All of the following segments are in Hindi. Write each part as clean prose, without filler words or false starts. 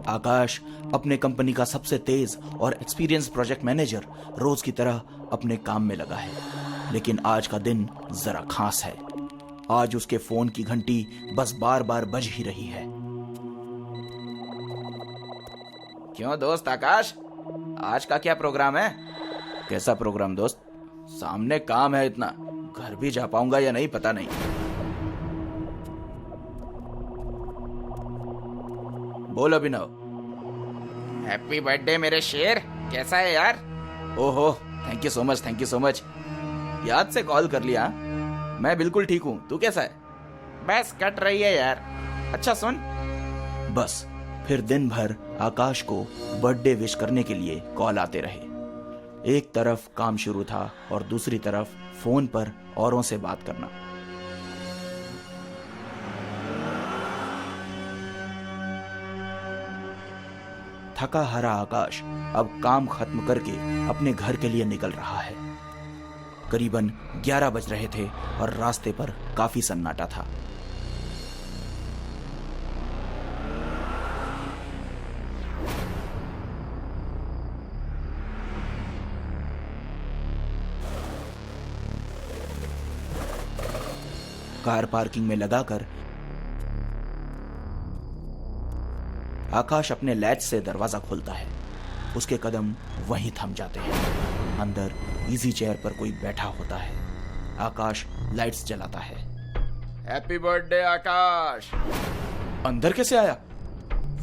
आकाश, अपने कंपनी का सबसे तेज और एक्सपीरियंस प्रोजेक्ट मैनेजर, रोज की तरह अपने काम में लगा है। लेकिन आज का दिन जरा खास है। आज उसके फोन की घंटी बस बार बार बज ही रही है। क्यों दोस्त आकाश, आज का क्या प्रोग्राम है? कैसा प्रोग्राम दोस्त? सामने काम है इतना, घर भी जा पाऊंगा या नहीं पता नहीं। बोल अभिनव। हैप्पी बर्थडे मेरे शेर, कैसा है यार? ओहो, thank you so much, thank you so much. याद से कॉल कर लिया। मैं बिल्कुल ठीक हूँ, तू कैसा है? बस कट रही है यार। अच्छा सुन, बस फिर दिन भर आकाश को बर्थडे विश करने के लिए कॉल आते रहे। एक तरफ काम शुरू था और दूसरी तरफ फोन पर औरों से बात करना। थका हारा आकाश अब काम खत्म करके अपने घर के लिए निकल रहा है। करीबन 11 बज रहे थे और रास्ते पर काफी सन्नाटा था। कार पार्किंग में लगाकर आकाश अपने लैच से दरवाजा खोलता है। उसके कदम वहीं थम जाते हैं। अंदर इजी चेयर पर कोई बैठा होता है। आकाश लाइट्स जलाता है। हैप्पी बर्थडे आकाश। अंदर कैसे आया?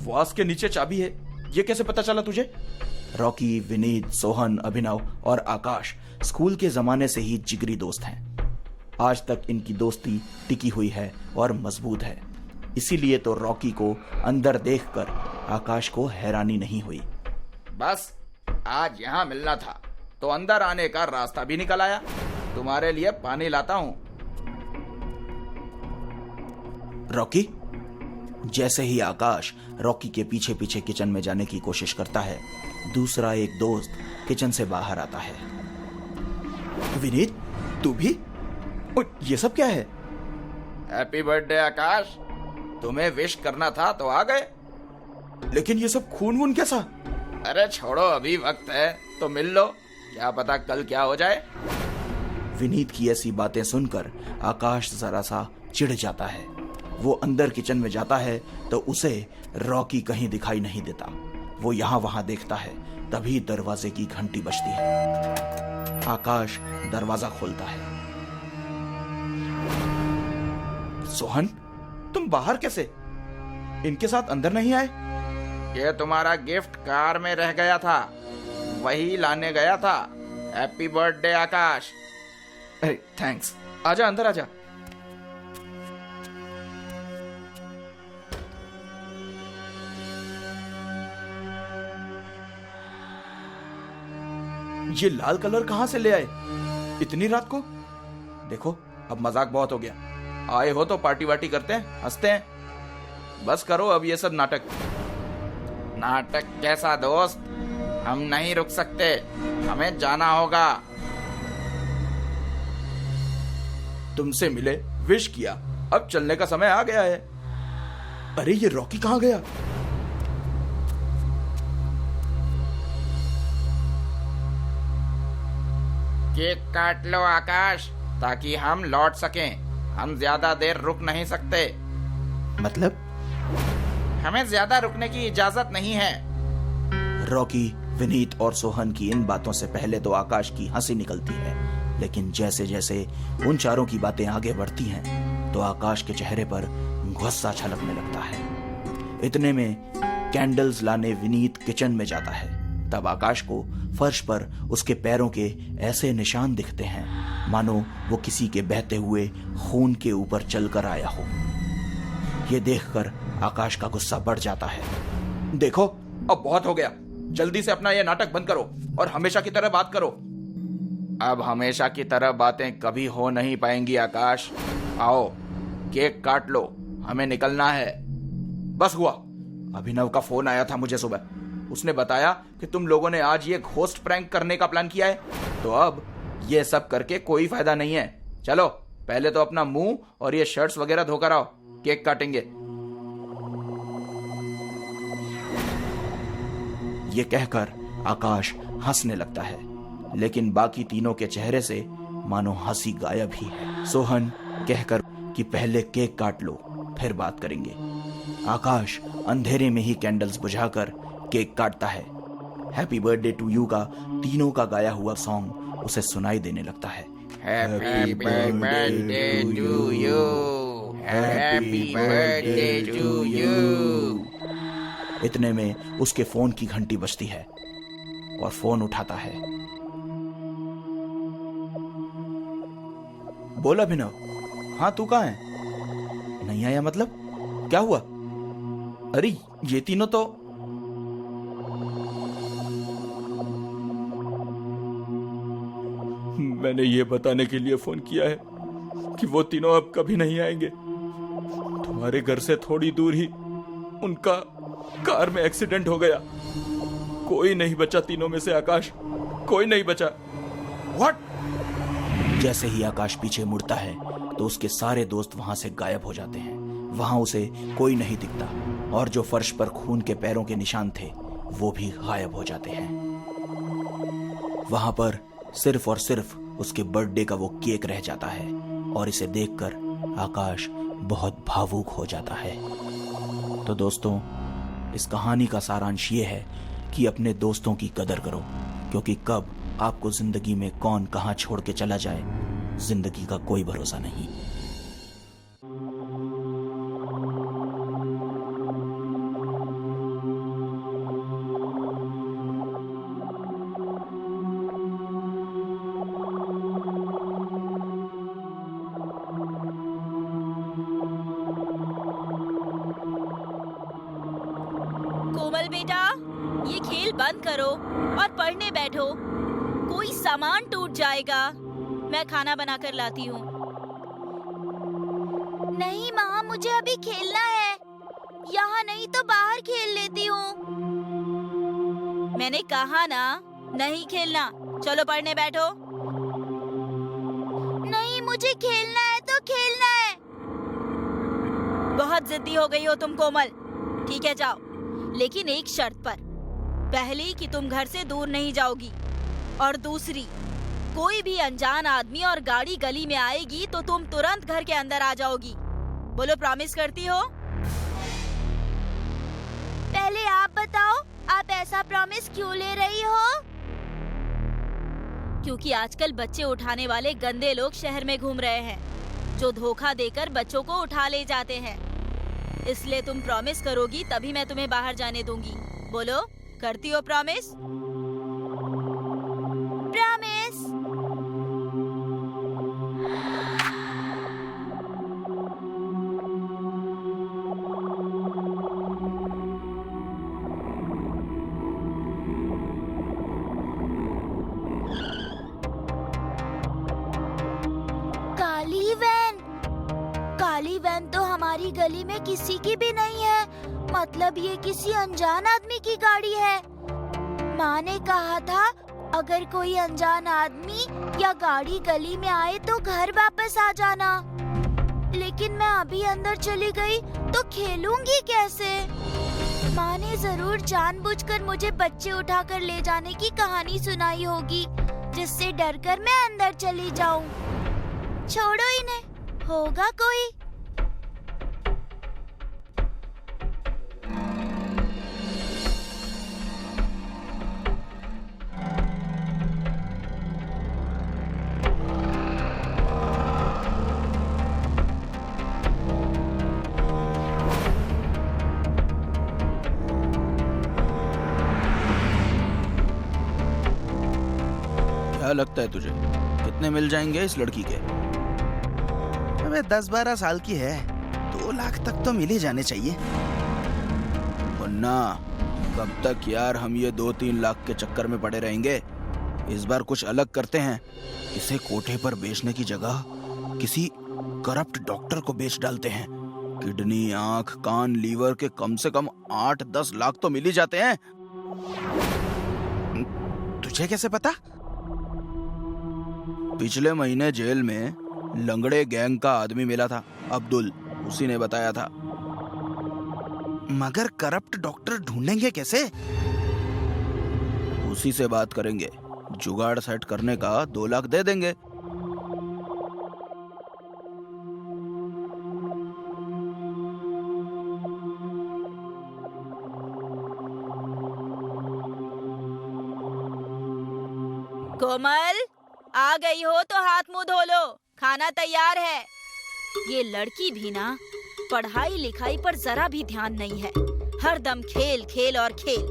वास के नीचे चाबी है, ये कैसे पता चला तुझे? रॉकी, विनीत, सोहन, अभिनव और आकाश स्कूल के जमाने से ही जिगरी दोस्त हैं। आज तक इनकी दोस्ती टिकी हुई है और मजबूत है। इसीलिए तो रॉकी को अंदर देखकर आकाश को हैरानी नहीं हुई। बस आज यहाँ मिलना था तो अंदर आने का रास्ता भी निकल आया। तुम्हारे लिए पानी लाता हूँ। रॉकी। जैसे ही आकाश रॉकी के पीछे पीछे किचन में जाने की कोशिश करता है, दूसरा एक दोस्त किचन से बाहर आता है। विनीत, तू भी? ये सब क्या है? हैप्पी बर्थडे आकाश, तुम्हें विश करना था तो आ गए। लेकिन ये सब खून वून कैसा? अरे छोड़ो, अभी वक्त है तो मिल लो, क्या पता कल क्या हो जाए। विनीत की ऐसी बातें सुनकर आकाश जरा सा चिढ़ जाता है। वो अंदर किचन में जाता है तो उसे रॉकी कहीं दिखाई नहीं देता। वो यहाँ वहां देखता है, तभी दरवाजे की घंटी बजती है। आकाश दरवाजा खोलता है। सोहन, तुम बाहर कैसे? इनके साथ अंदर नहीं आए? ये तुम्हारा गिफ्ट कार में रह गया था, वही लाने गया था। हैप्पी बर्थडे आकाश। थैंक्स। आजा, अंदर आजा। ये लाल कलर कहां से ले आए इतनी रात को? देखो, अब मजाक बहुत हो गया। आए हो तो पार्टी वार्टी करते हैं, हंसते हैं। बस करो अब ये सब नाटक। नाटक कैसा दोस्त? हम नहीं रुक सकते, हमें जाना होगा। तुमसे मिले, विश किया, अब चलने का समय आ गया है। अरे ये रॉकी कहां गया? केक काट लो आकाश, ताकि हम लौट सकें। हम ज्यादा देर रुक नहीं सकते। मतलब? हमें ज्यादा रुकने की इजाजत नहीं है। रॉकी, विनीत और सोहन की इन बातों से पहले तो आकाश की हंसी निकलती है, लेकिन जैसे जैसे उन चारों की बातें आगे बढ़ती हैं तो आकाश के चेहरे पर गुस्सा छलकने लगता है। इतने में कैंडल्स लाने विनीत किचन में जाता है। तब आकाश को फर्श पर उसके पैरों के ऐसे निशान दिखते हैं मानो वो किसी के बहते हुए खून के ऊपर चलकर आया हो। ये देखकर आकाश का गुस्सा बढ़ जाता है। देखो, अब बहुत हो गया, जल्दी से अपना ये नाटक बंद करो और हमेशा की तरह बात करो। अब हमेशा की तरह बातें कभी हो नहीं पाएंगी आकाश। आओ, केक काट लो, हमें निकलना है। बस हुआ। अभिनव का फोन आया था मुझे सुबह। उसने बताया कि तुम लोगों ने आज ये घोस्ट प्रैंक करने का प्लान किया है, तो अब ये सब करके कोई फायदा नहीं है। चलो, पहले तो अपना मुंह और ये शर्ट्स वगैरह धोकर आओ, केक काटेंगे। ये कहकर आकाश हंसने लगता है, लेकिन बाकी तीनों के चेहरे से मानो हंसी गायब ही है। सोहन कहकर कि पहले केक काट लो, फिर बात करेंगे। आकाश अंधेरे में ही कैंडल्स बुझाकर केक काटता है। हैप्पी बर्थडे टू यू का तीनों का गाया हुआ सॉन्ग उसे सुनाई देने लगता है। Happy birthday to you, happy birthday to you. इतने में उसके फोन की घंटी बजती है और फोन उठाता है। बोल अभिनव। हाँ, तू कहाँ है? नहीं आया मतलब? क्या हुआ? अरे ये तीनों तो मैंने ये बताने के लिए फोन किया है कि वो तीनों अब कभी नहीं आएंगे। तुम्हारे घर से थोड़ी दूर ही उनका कार में एक्सीडेंट हो गया। कोई नहीं बचा तीनों में से आकाश, कोई नहीं बचा। व्हाट? जैसे ही आकाश पीछे मुड़ता है तो उसके सारे दोस्त वहां से गायब हो जाते हैं। वहां उसे कोई नहीं दिखता और जो फर्श पर खून के पैरों के निशान थे वो भी गायब हो जाते हैं। वहां पर सिर्फ और सिर्फ उसके बर्थडे का वो केक रह जाता है और इसे देखकर आकाश बहुत भावुक हो जाता है। तो दोस्तों, इस कहानी का सारांश ये है कि अपने दोस्तों की कदर करो, क्योंकि कब आपको जिंदगी में कौन कहां छोड़ के चला जाए, जिंदगी का कोई भरोसा नहीं। कोमल बेटा, ये खेल बंद करो और पढ़ने बैठो। कोई सामान टूट जाएगा। मैं खाना बनाकर लाती हूँ। नहीं माँ, मुझे अभी खेलना है। यहाँ नहीं तो बाहर खेल लेती हूँ। मैंने कहा ना, नहीं खेलना। चलो पढ़ने बैठो। नहीं, मुझे खेलना है तो खेलना है। बहुत जिद्दी हो गई हो तुम कोमल। ठीक है, जाओ, लेकिन एक शर्त पर। पहली कि तुम घर से दूर नहीं जाओगी, और दूसरी, कोई भी अनजान आदमी और गाड़ी गली में आएगी तो तुम तुरंत घर के अंदर आ जाओगी। बोलो, प्रॉमिस करती हो? पहले आप बताओ, आप ऐसा प्रॉमिस क्यों ले रही हो? क्योंकि आजकल बच्चे उठाने वाले गंदे लोग शहर में घूम रहे हैं, जो धोखा देकर बच्चों को उठा ले जाते हैं। इसलिए तुम प्रॉमिस करोगी तभी मैं तुम्हें बाहर जाने दूंगी। बोलो, करती हो प्रॉमिस? प्रॉमिस। काली वैन तो हमारी गली में किसी की भी नहीं है। मतलब ये किसी अनजान आदमी की गाड़ी है। माँ ने कहा था अगर कोई अनजान आदमी या गाड़ी गली में आए तो घर वापस आ जाना। लेकिन मैं अभी अंदर चली गई तो खेलूंगी कैसे? माँ ने जरूर जानबूझकर मुझे बच्चे उठाकर ले जाने की कहानी सुनाई होगी, जिससे डरकर मैं अंदर चली जाऊं। छोड़ो इन्हें, होगा कोई। क्या लगता है तुझे, कितने मिल जाएंगे इस लड़की के? अबे 10-12 साल की है, 2 लाख तक तो मिल ही जाने चाहिए। मुन्ना, कब तक यार हम ये 2-3 लाख के चक्कर में पड़े रहेंगे? इस बार कुछ अलग करते हैं। इसे कोठे पर बेचने की जगह किसी करप्ट डॉक्टर को बेच डालते हैं। किडनी, आंख, कान, लीवर के कम से कम 8-10 लाख तो मिल ही जाते हैं। तुझे कैसे पता? पिछले महीने जेल में लंगड़े गैंग का आदमी मिला था, अब्दुल, उसी ने बताया था। मगर करप्ट डॉक्टर ढूंढेंगे कैसे? उसी से बात करेंगे। जुगाड़ सेट करने का 2 लाख दे देंगे। कोमल, आ गई हो तो हाथ मुंह धो लो, खाना तैयार है। ये लड़की भी ना पढ़ाई लिखाई पर जरा भी ध्यान नहीं है, हरदम खेल खेल और खेल।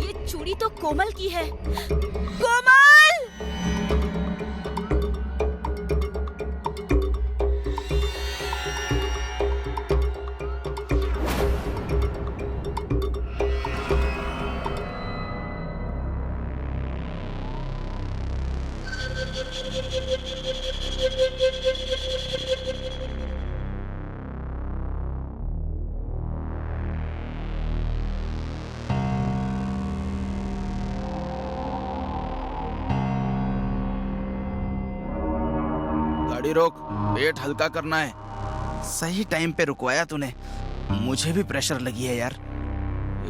ये चूड़ी तो कोमल की है। कोमल! गाड़ी रोक, पेट हल्का करना है। सही टाइम पे रुकवाया तूने। मुझे भी प्रेशर लगी है यार।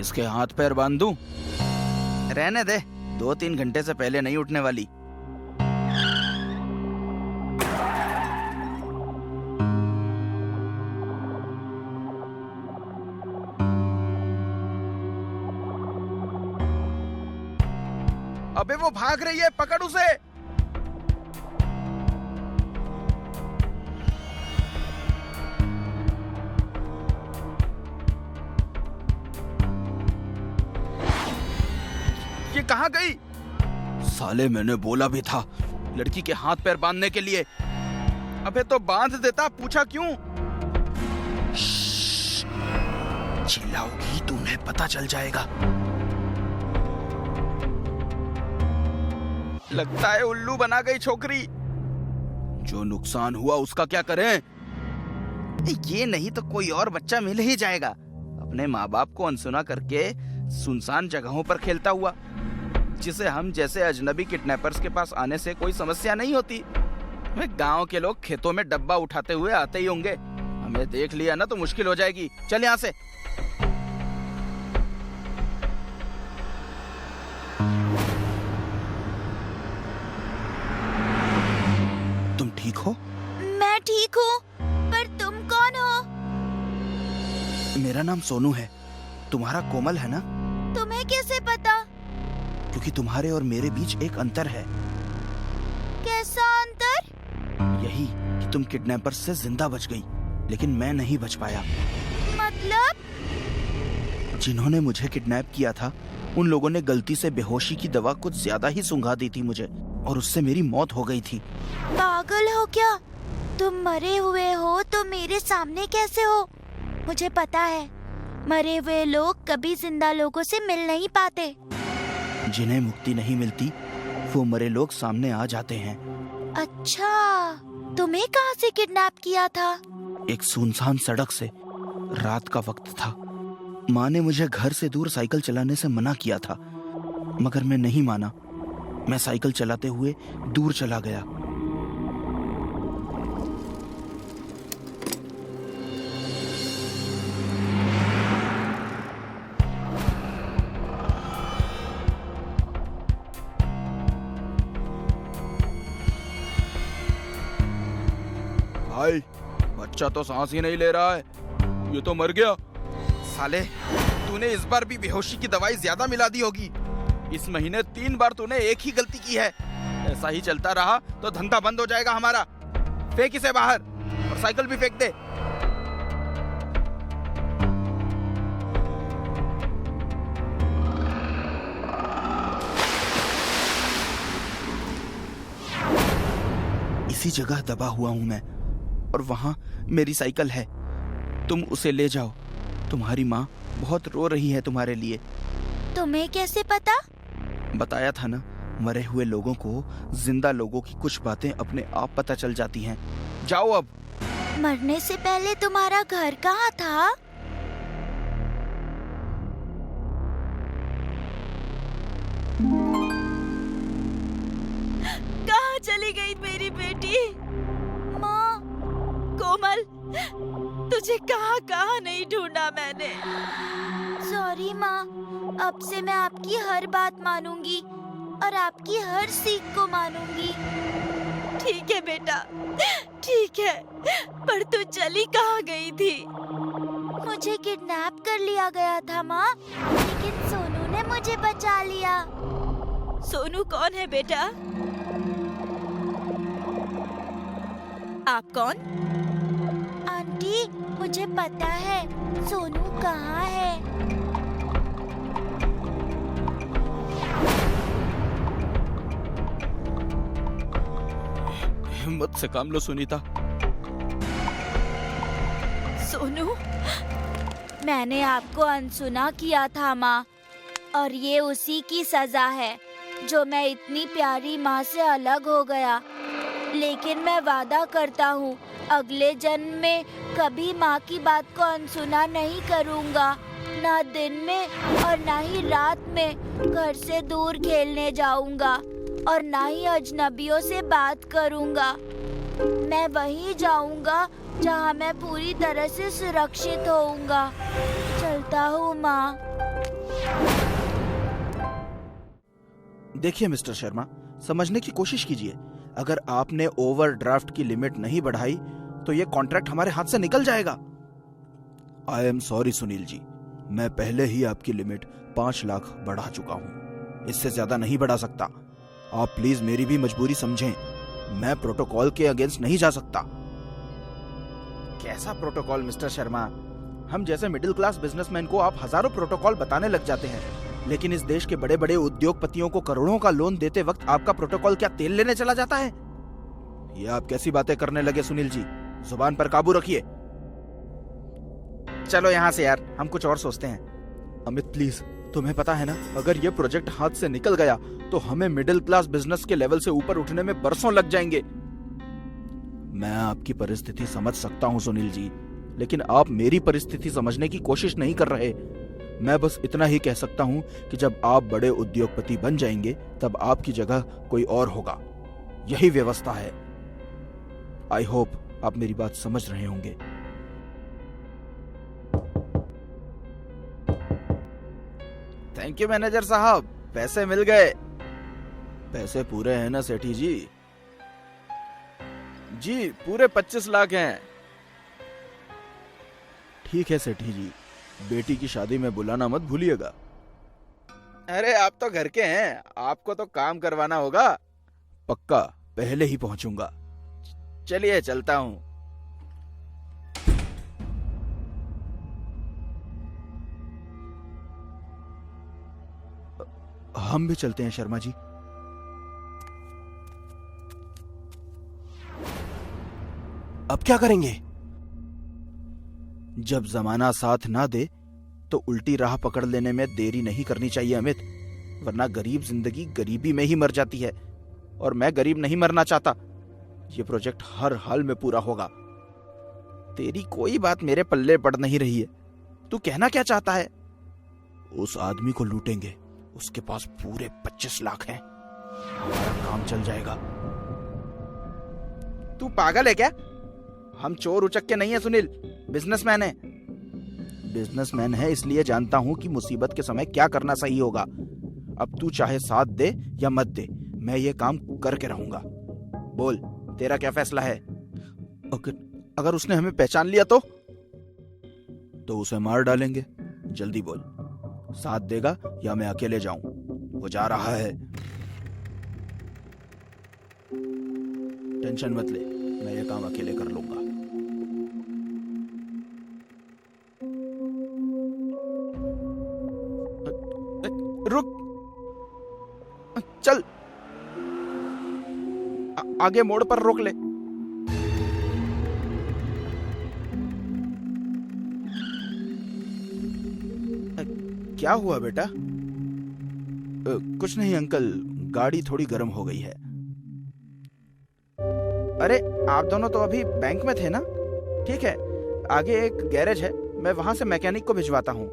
इसके हाथ पैर बांध दूं? रहने दे, 2-3 घंटे से पहले नहीं उठने वाली। अबे वो भाग रही है, पकड़ उसे। ये कहाँ गई? साले, मैंने बोला भी था लड़की के हाथ पैर बांधने के लिए। अबे तो बांध देता, पूछा क्यों? चिल्लाओगी तुम्हें पता चल जाएगा। लगता है उल्लू बना गई छोकरी। जो नुकसान हुआ उसका क्या करें? ये नहीं तो कोई और बच्चा मिल ही जाएगा, अपने माँ बाप को अनसुना करके सुनसान जगहों पर खेलता हुआ, जिसे हम जैसे अजनबी किडनैपर्स के पास आने से कोई समस्या नहीं होती। गांव के लोग खेतों में डब्बा उठाते हुए आते ही होंगे, हमें देख लिया ना तो मुश्किल हो जाएगी। चल यहाँ से। तुम ठीक हो? मैं ठीक हूँ, पर तुम कौन हो? मेरा नाम सोनू है। तुम्हारा कोमल है ना? तुम्हें कैसे पता? क्योंकि तुम्हारे और मेरे बीच एक अंतर है। कैसा अंतर? यही कि तुम किडनैपर से जिंदा बच गई, लेकिन मैं नहीं बच पाया। मतलब? जिन्होंने मुझे किडनैप किया था, उन लोगों ने गलती से बेहोशी की दवा कुछ ज्यादा ही सुंघा दी थी मुझे, और उससे मेरी मौत हो गई थी। पागल हो क्या? तुम मरे हुए हो तो मेरे सामने कैसे हो? मुझे पता है, मरे हुए लोग कभी जिंदा लोगों से मिल नहीं पाते। जिन्हें मुक्ति नहीं मिलती, वो मरे लोग सामने आ जाते हैं। अच्छा, तुम्हें कहाँ से किडनैप किया था? एक सुनसान सड़क से। रात का वक्त था। माँ ने मुझे घर से दूर साइकिल चलाने से मना किया था, मगर मैं नहीं माना। मैं साइकिल चलाते हुए दूर चला गया। भाई, बच्चा तो सांस ही नहीं ले रहा है, ये तो मर गया। साले, तूने इस बार भी बेहोशी की दवाई ज्यादा मिला दी होगी। इस महीने 3 बार तूने एक ही गलती की है। ऐसा ही चलता रहा तो धंधा बंद हो जाएगा हमारा। फेंक इसे बाहर, और साइकिल भी फेंक दे। इसी जगह दबा हुआ हूं मैं, और वहां मेरी साइकिल है। तुम उसे ले जाओ। तुम्हारी माँ बहुत रो रही है तुम्हारे लिए। तुम्हें कैसे पता? बताया था ना, मरे हुए लोगों को जिंदा लोगों की कुछ बातें अपने आप पता चल जाती हैं। जाओ अब। मरने से पहले तुम्हारा घर कहाँ था? कहाँ चली गई मेरी बेटी। माँ, कोमल, तुझे कहाँ कहाँ नहीं ढूंढा मैंने। सॉरी माँ, अब से मैं आपकी हर बात मानूंगी और आपकी हर सीख को मानूंगी। ठीक है बेटा, ठीक है, पर तू चली कहाँ गई थी? मुझे किडनैप कर लिया गया था माँ, लेकिन सोनू ने मुझे बचा लिया। सोनू कौन है बेटा? आप कौन? आंटी, मुझे पता है सोनू कहाँ है। हिम्मत से काम लो सुनीता। सोनू, मैंने आपको अनसुना किया था माँ, और ये उसी की सजा है जो मैं इतनी प्यारी माँ से अलग हो गया। लेकिन मैं वादा करता हूँ अगले जन्म में कभी माँ की बात को अनसुना नहीं करूँगा। ना दिन में और ना ही रात में घर से दूर खेलने जाऊँगा और ना ही अजनबियों से बात करूँगा। मैं वहीं जाऊँगा जहाँ मैं पूरी तरह से सुरक्षित होऊंगा। चलता हूँ माँ। देखिए मिस्टर शर्मा, समझने की कोशिश कीजिए। अगर आपने ओवरड्राफ्ट की लिमिट नहीं बढ़ाई तो ये कॉन्ट्रैक्ट हमारे हाथ से निकल जाएगा। I am sorry Sunil ji, मैं पहले ही आपकी लिमिट 5 लाख बढ़ा चुका हूँ, इससे ज्यादा नहीं बढ़ा सकता। आप प्लीज मेरी भी मजबूरी समझें, मैं प्रोटोकॉल के अगेंस्ट नहीं जा सकता। कैसा प्रोटोकॉल मिस्टर शर्मा? हम जैसे मिडिल क्लास बिजनेसमैन को आप हजारों प्रोटोकॉल बताने लग जाते हैं, लेकिन इस देश के बड़े बड़े उद्योगपतियों को करोड़ों का लोन देते वक्त आपका प्रोटोकॉल क्या तेल लेने चला जाता है? ये आप कैसी बातें करने लगे सुनील जी? जुबान पर काबू रखिए। चलो यहाँ से यार, हम कुछ और सोचते हैं। अमित प्लीज, तुम्हें पता है ना, अगर ये प्रोजेक्ट हाथ से निकल गया तो हमें मिडिल क्लास बिजनेस के लेवल से ऊपर उठने में बरसों लग जाएंगे। मैं आपकी परिस्थिति समझ सकता हूँ सुनील जी, लेकिन आप मेरी परिस्थिति समझने की कोशिश नहीं कर रहे। मैं बस इतना ही कह सकता हूँ कि जब आप बड़े उद्योगपति बन जाएंगे तब आपकी जगह कोई और होगा। यही व्यवस्था है। आई होप आप मेरी बात समझ रहे होंगे। थैंक यू मैनेजर साहब, पैसे मिल गए। पैसे पूरे हैं ना सेठी जी? जी पूरे 25 लाख हैं। ठीक है सेठी जी, बेटी की शादी में बुलाना मत भूलिएगा। अरे आप तो घर के हैं, आपको तो काम करवाना होगा। पक्का, पहले ही पहुंचूंगा। चलिए चलता हूँ। हम भी चलते हैं शर्मा जी। अब क्या करेंगे? जब जमाना साथ ना दे तो उल्टी राह पकड़ लेने में देरी नहीं करनी चाहिए अमित, वरना गरीब जिंदगी गरीबी में ही मर जाती है, और मैं गरीब नहीं मरना चाहता। ये प्रोजेक्ट हर हाल में पूरा होगा। तेरी कोई बात मेरे पल्ले पड़ नहीं रही है। तू कहना क्या चाहता है? उस आदमी को लूटेंगे, उसके पास पूरे 25 लाख हैं, हमारा काम चल जाएगा। तू पागल है क्या? हम चोर उचक्के नहीं है सुनील, बिजनेसमैन है। बिजनेसमैन है इसलिए जानता हूं कि मुसीबत के समय क्या करना सही होगा। अब तू चाहे साथ दे या मत दे, मैं ये काम करके रहूंगा। बोल, तेरा क्या फैसला है? अगर उसने हमें पहचान लिया तो उसे मार डालेंगे। जल्दी बोल, साथ देगा या मैं अकेले जाऊं? वो जा रहा है। टेंशन मत ले, मैं ये काम अकेले कर लूंगा। रुक, चल आगे मोड़ पर रोक ले। क्या हुआ बेटा? कुछ नहीं अंकल, गाड़ी थोड़ी गर्म हो गई है। अरे आप दोनों तो अभी बैंक में थे ना? ठीक है, आगे एक गैरेज है, मैं वहां से मैकेनिक को भिजवाता हूँ।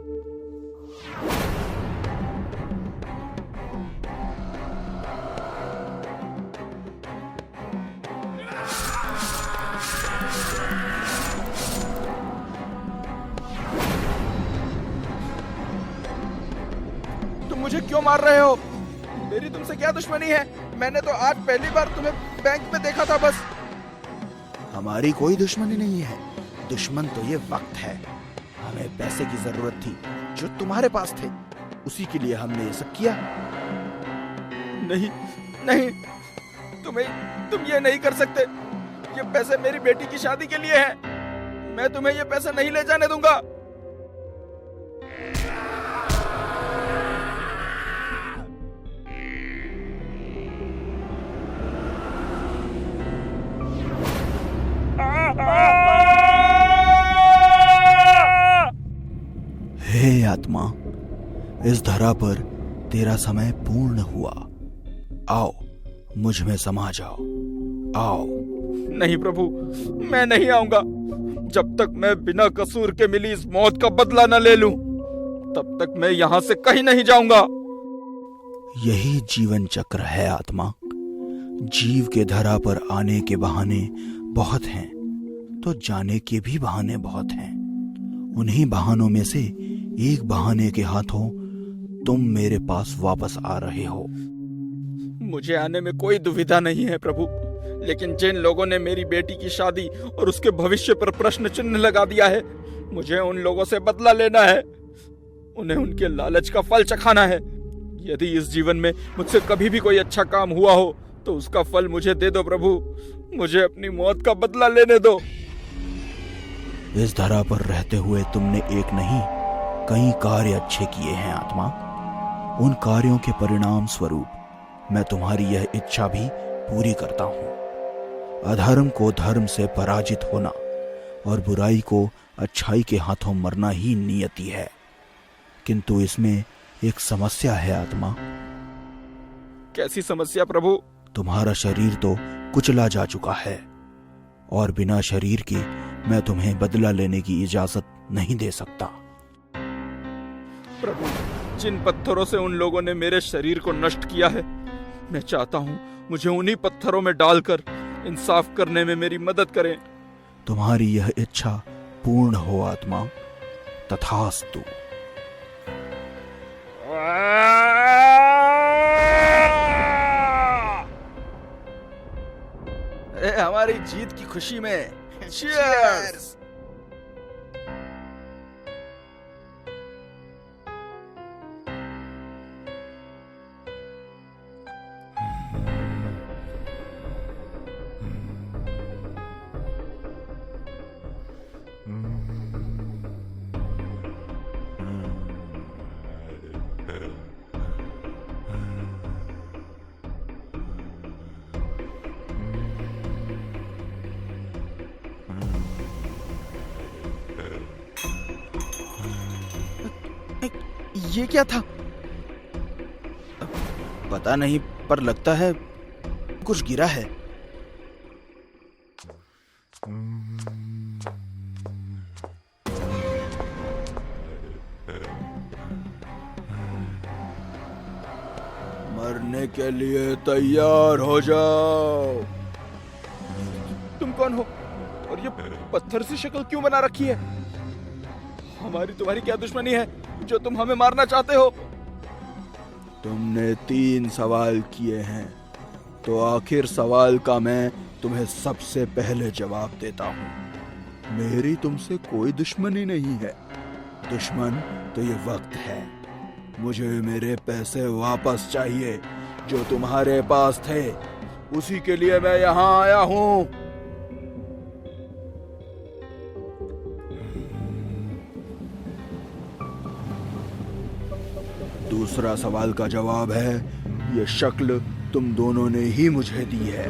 क्यों मार रहे हो? मेरी तुमसे क्या दुश्मनी है? मैंने तो आज पहली बार तुम्हें बैंक में देखा था बस। हमारी कोई दुश्मनी नहीं है, दुश्मन तो ये वक्त है। हमें पैसे की जरूरत थी जो तुम्हारे पास थे, उसी के लिए हमने ये सब किया। नहीं नहीं, तुम ये नहीं कर सकते। ये पैसे मेरी बेटी की शादी के लिए हैं। मैं तुम्हें ये पैसे नहीं ले जाने दूंगा। हे आत्मा, इस धरा पर तेरा समय पूर्ण हुआ। आओ, मुझ में समा जाओ। आओ। नहीं प्रभु, मैं नहीं आऊंगा। जब तक मैं बिना कसूर के मिली इस मौत का बदला न ले लूं, तब तक मैं यहां से कहीं नहीं जाऊंगा। यही जीवन चक्र है आत्मा। जीव के धरा पर आने के बहाने बहुत हैं, तो जाने के भी बहाने बहुत हैं। उन्हीं बहानों में से एक बहाने के हाथों तुम मेरे पास वापस आ रहे हो। मुझे आने में कोई दुविधा नहीं है प्रभु, लेकिन जिन लोगों ने मेरी बेटी की शादी और उसके भविष्य पर प्रश्न चिन्ह लगा दिया है, मुझे उन लोगों से बदला लेना है। उन्हें उनके लालच का फल चखाना है। यदि इस जीवन में मुझसे कभी भी कोई अच्छा काम हुआ हो, तो उसका फल मुझे दे दो प्रभु। मुझे अपनी मौत का बदला लेने दो। इस धरा पर रहते हुए तुमने एक नहीं, कई कार्य अच्छे किए हैं आत्मा। उन कार्यों के परिणाम स्वरूप मैं तुम्हारी यह इच्छा भी पूरी करता हूं। अधर्म को धर्म से पराजित होना और बुराई को अच्छाई के हाथों मरना ही नियति है। किंतु इसमें एक समस्या है आत्मा। कैसी समस्या प्रभु? तुम्हारा शरीर तो कुचला जा चुका है, और बिना शरीर के मैं तुम्हें बदला लेने की इजाजत नहीं दे सकता। प्रभु, जिन पत्थरों से उन लोगों ने मेरे शरीर को नष्ट किया है, मैं चाहता हूँ मुझे उन्हीं पत्थरों में डालकर इंसाफ करने में मेरी मदद करें। तुम्हारी यह इच्छा पूर्ण हो आत्मा। तथास्तु। हमारी जीत की खुशी में चीयर्स। ये क्या था? पता नहीं, पर लगता है कुछ गिरा है। मरने के लिए तैयार हो जाओ। तुम कौन हो और ये पत्थर सी शक्ल क्यों बना रखी है? हमारी तुम्हारी क्या दुश्मनी है जो तुम हमें मारना चाहते हो? तुमने 3 सवाल किए हैं, तो आखिर सवाल का मैं तुम्हें सबसे पहले जवाब देता हूँ। मेरी तुमसे कोई दुश्मनी नहीं है। दुश्मन तो ये वक्त है। मुझे मेरे पैसे वापस चाहिए जो तुम्हारे पास थे। उसी के लिए मैं यहाँ आया हूँ। दूसरा सवाल का जवाब है, ये शक्ल तुम दोनों ने ही मुझे दी है।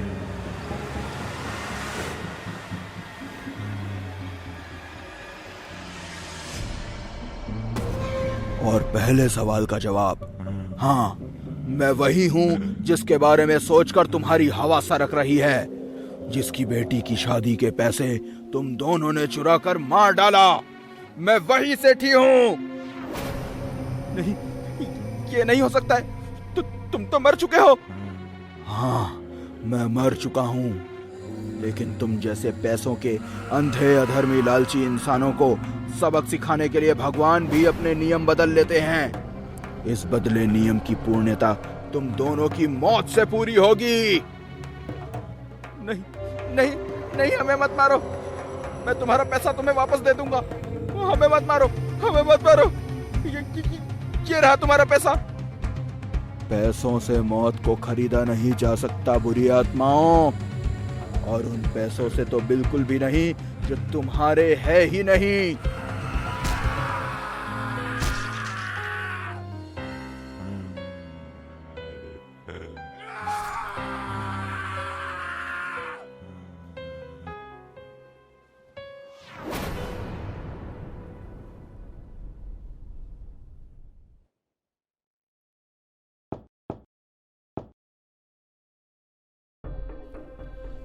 और पहले सवाल का जवाब, हाँ, मैं वही हूँ जिसके बारे में सोचकर तुम्हारी हवा सरक रही है, जिसकी बेटी की शादी के पैसे तुम दोनों ने चुरा कर मार डाला। मैं वही सेठी हूँ। नहीं, ये नहीं हो सकता है। तुम तो मर चुके हो। हाँ, मैं मर चुका हूँ, लेकिन तुम जैसे पैसों के अंधे अधर्मी लालची इंसानों को सबक सिखाने के लिए भगवान भी अपने नियम बदल लेते हैं। इस बदले नियम की पूर्णता तुम दोनों की मौत से पूरी होगी। नहीं नहीं नहीं, हमें मत मारो, मैं तुम्हारा पैसा तुम्हें वापस दे दूंगा। हमें मत मारो, हमें मत मारो, ये रहा तुम्हारा पैसा। पैसों से मौत को खरीदा नहीं जा सकता बुरी आत्माओं, और उन पैसों से तो बिल्कुल भी नहीं जो तुम्हारे है ही नहीं।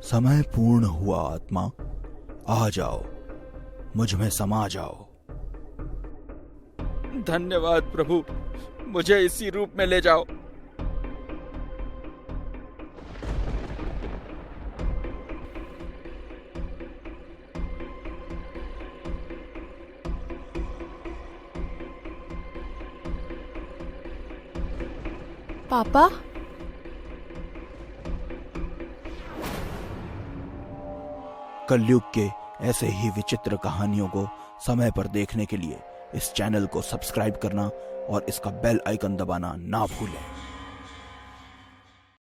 समय पूर्ण हुआ आत्मा, आ जाओ, मुझ में समा जाओ। धन्यवाद प्रभु, मुझे इसी रूप में ले जाओ। पापा, कलयुग के ऐसे ही विचित्र कहानियों को समय पर देखने के लिए इस चैनल को सब्सक्राइब करना और इसका बेल आइकन दबाना ना भूलें।